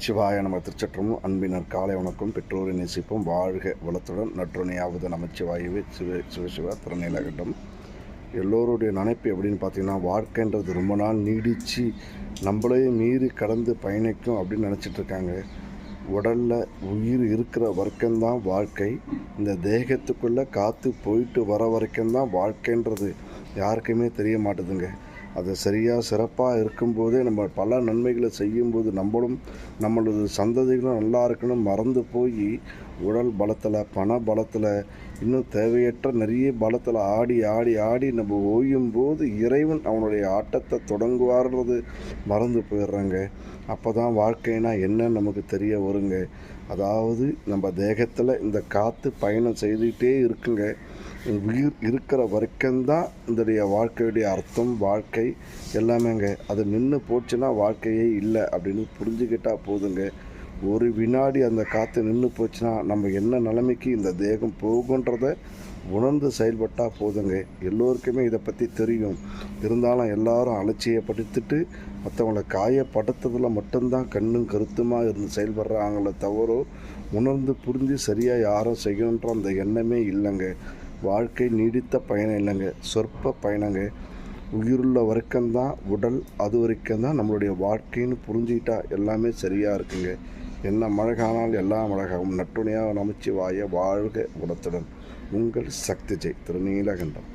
நமச்சிவாய நம. திருச்சற்றமும் அன்பினர் காலை வணக்கம். பெற்றோரை நேசிப்போம், வாழ்க வளத்துடன், நற்றுணையாவது நமச்சிவாயவே. சிவசிவ திருநீலகண்டம். எல்லோருடைய நினைப்பு எப்படின்னு பார்த்தீங்கன்னா, வாழ்க்கைன்றது ரொம்ப நாள் நீடித்து நம்மளே மீறி கடந்து பயணிக்கும் அப்படின்னு நினச்சிட்ருக்காங்க. உடலில் உயிர் இருக்கிற வரைக்கும்தான் வாழ்க்கை. இந்த தேகத்துக்குள்ளே காற்று போயிட்டு வர வரைக்கும்தான் வாழ்க்கைன்றது யாருக்குமே தெரிய மாட்டுதுங்க. அது சரியாக சிறப்பாக இருக்கும்போதே நம்ம பல நன்மைகளை செய்யும்போது நம்மளும் நம்மளது சந்ததிகளும் நல்லா இருக்கணும் மறந்து போய் உடல் பலத்தில், பண பலத்தில், இன்னும் தேவையற்ற நிறைய பலத்தில் ஆடி ஆடி ஆடி நம்ம ஓயும் போது இறைவன் அவனுடைய ஆட்டத்தை தொடங்குவார்ன்றது மறந்து போயிடுறாங்க. அப்போ தான் வாழ்க்கைனா என்னன்னு நமக்கு தெரிய வருங்க. அதாவது நம்ம தேகத்தில் இந்த காற்று பயணம் செய்துகிட்டே இருக்குங்க. உயிர் இருக்கிற வரைக்கும்தான் இதோடைய வாழ்க்கையுடைய அர்த்தம், வாழ்க்கை எல்லாமேங்க. அது நின்று போச்சுன்னா வாழ்க்கையே இல்லை அப்படின்னு புரிஞ்சுக்கிட்டால் போதுங்க. ஒரு வினாடி அந்த காற்று நின்று போச்சுன்னா நம்ம என்ன நிலைமைக்கு இந்த தேகம் போகுன்றத உணர்ந்து செயல்பட்டால் போதுங்க. எல்லோருக்குமே இதை பற்றி தெரியும். இருந்தாலும் எல்லாரும் அலட்சியப்படுத்திட்டு மற்றவங்களை காயப்படுத்துறதுல மட்டும்தான் கண்ணும் கருத்துமாக இருந்து செயல்படுறாங்களே தவிர உணர்ந்து புரிஞ்சு சரியாக யாரும் செய்யணுன்ற அந்த எண்ணமே இல்லைங்க. வாழ்க்கை நீடித்த பயணம் இல்லைங்க, சொற்ப பயணங்க. உயிருள்ள வரைக்கும்தான் உடல், அது வரைக்கும் தான் நம்மளுடைய வாழ்க்கைன்னு புரிஞ்சுக்கிட்டா எல்லாமே சரியாக இருக்குங்க. என்ன மழை காணால் எல்லாம் அழகாகும். நற்றுணையாக நமச்சிவாய. வாழ்க உடத்துடன். உங்கள் சக்தி ஜெய். திருநீலகண்டம்.